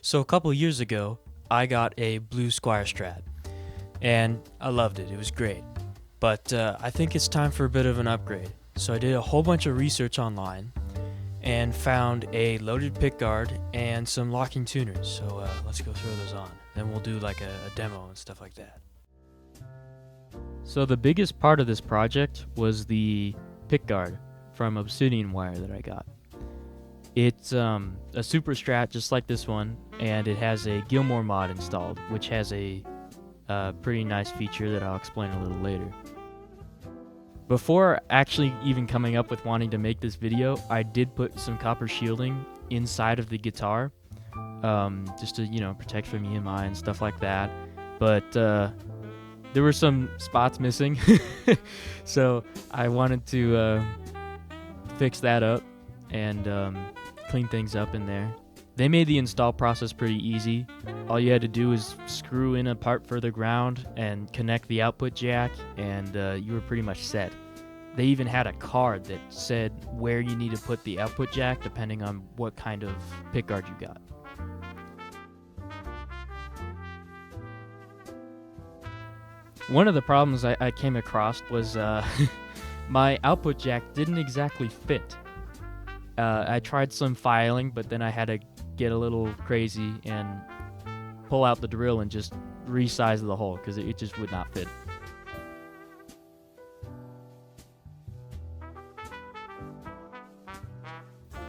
So a couple years ago, I got a blue Squier Strat, and I loved it. It was great. But I think it's time for a bit of an upgrade. So I did a whole bunch of research online and found a loaded pickguard and some locking tuners. So let's go throw those on. Then we'll do like a demo and stuff like that. So the biggest part of this project was the pickguard from Obsidian Wire that I got. It's a super strat just like this one, and it has a Gilmore mod installed, which has a pretty nice feature that I'll explain a little later. Before actually even coming up with wanting to make this video, I did put some copper shielding inside of the guitar, just to protect from EMI and stuff like that. But there were some spots missing, so I wanted to fix that up and clean things up in there. They made the install process pretty easy. All you had to do is screw in a part for the ground and connect the output jack, and you were pretty much set. They even had a card that said where you need to put the output jack depending on what kind of pickguard you got. One of the problems I came across was my output jack didn't exactly fit. I tried some filing, but then I had to get a little crazy and pull out the drill and just resize the hole because it just would not fit.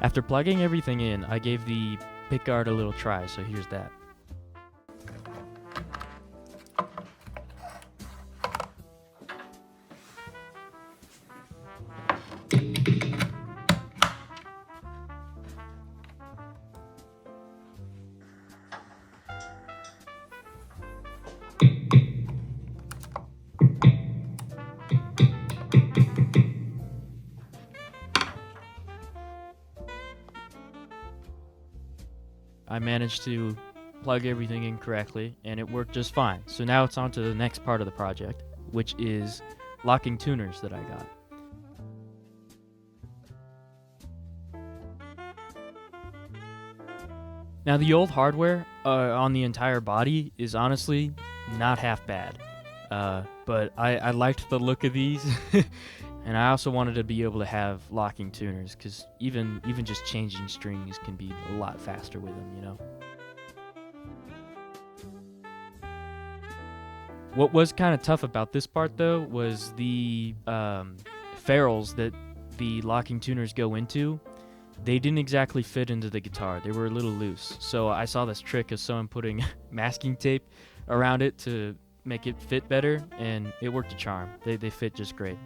After plugging everything in, I gave the pickguard a little try, so here's that. I managed to plug everything in correctly, and it worked just fine. So now it's on to the next part of the project, which is locking tuners that I got. Now the old hardware on the entire body is honestly not half bad, but I liked the look of these, and I also wanted to be able to have locking tuners, because even just changing strings can be a lot faster with them, What was kind of tough about this part, though, was the ferrules that the locking tuners go into. They didn't exactly fit into the guitar. They were a little loose. So I saw this trick of someone putting masking tape around it to make it fit better, and it worked a charm. They fit just great.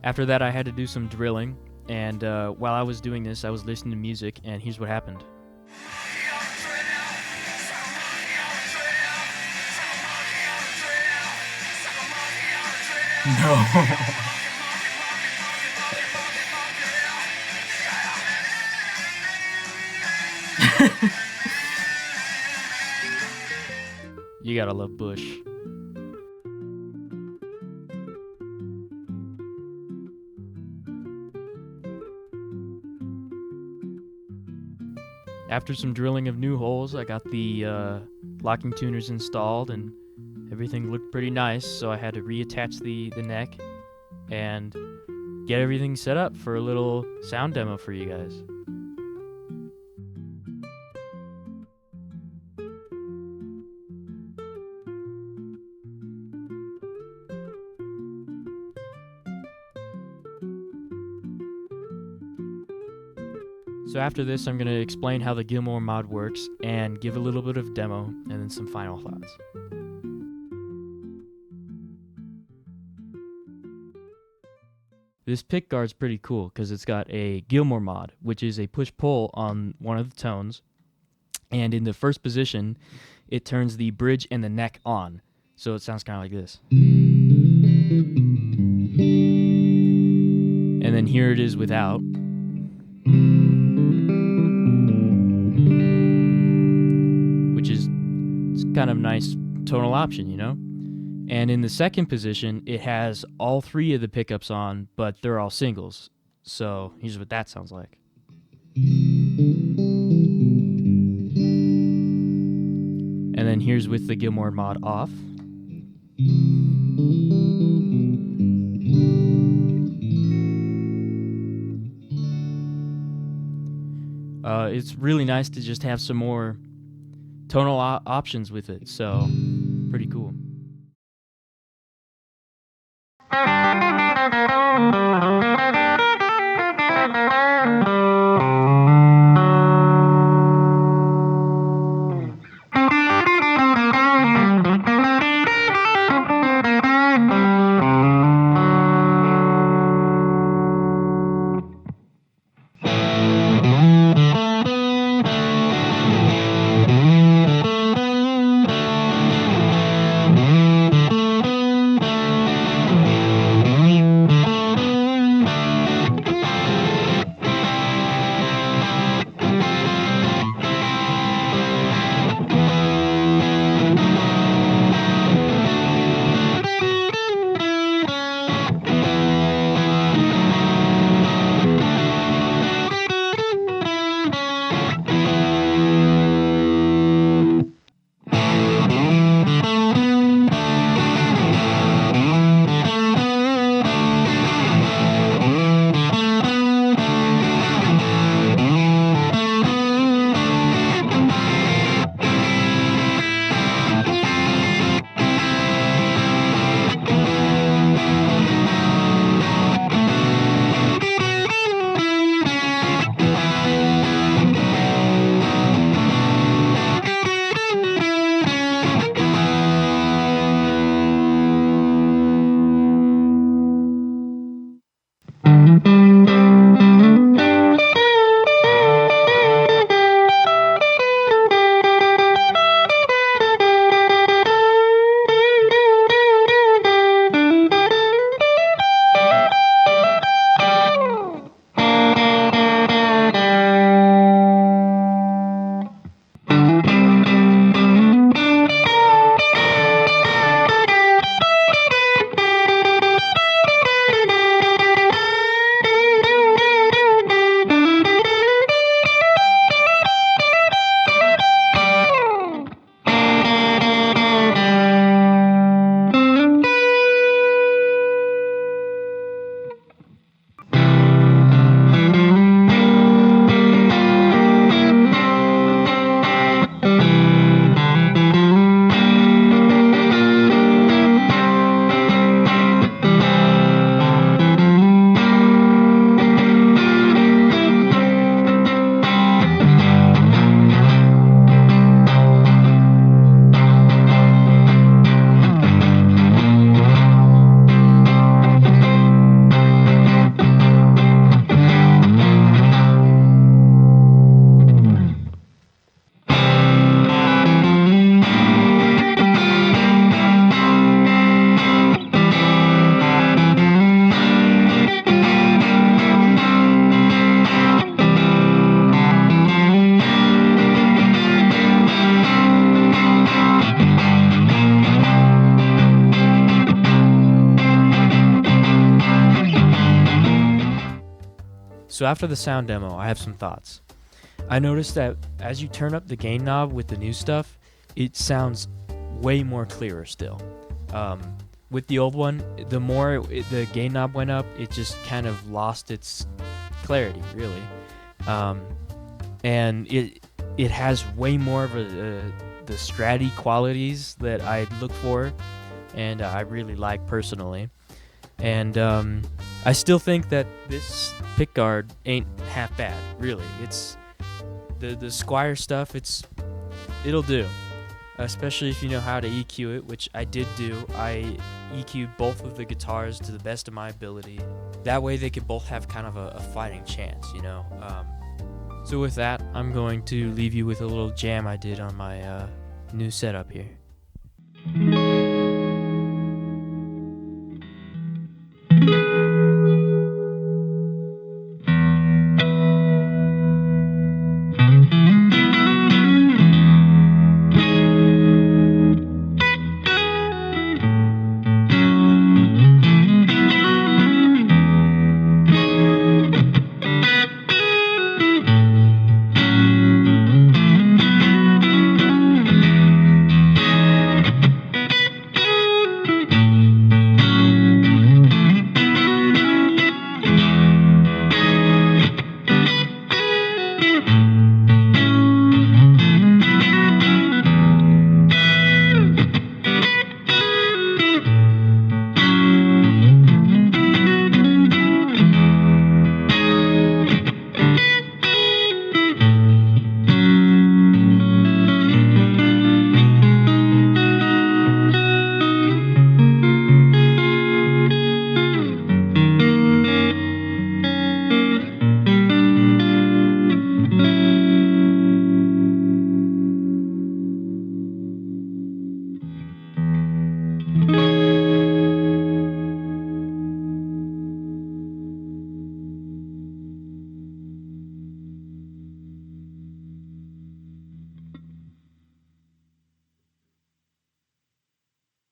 After that, I had to do some drilling, and while I was doing this, I was listening to music, and here's what happened. No. You gotta love Bush. After some drilling of new holes, I got the locking tuners installed, and everything looked pretty nice, so I had to reattach the neck and get everything set up for a little sound demo for you guys. So after this, I'm going to explain how the Gilmore mod works and give a little bit of demo and then some final thoughts. This pickguard's pretty cool because it's got a Gilmore mod, which is a push-pull on one of the tones, and in the first position, it turns the bridge and the neck on, so it sounds kind of like this. And then here it is without. Which is kind of nice tonal option, And in the second position, it has all three of the pickups on, but they're all singles. So here's what that sounds like. And then here's with the Gilmore mod off. It's really nice to just have some more tonal options with it, so pretty cool. So after the sound demo, I have some thoughts. I noticed that as you turn up the gain knob with the new stuff, it sounds way more clearer still. With the old one, the more the gain knob went up, it just kind of lost its clarity, really. And it has way more of the Stratty qualities that I look for, and I really like personally. And I still think that this pickguard ain't half bad, really. It's the Squier stuff. It'll do, especially if you know how to EQ it, which I did do. I EQ'd both of the guitars to the best of my ability. That way they could both have kind of a fighting chance, you know. So with that, I'm going to leave you with a little jam I did on my new setup here.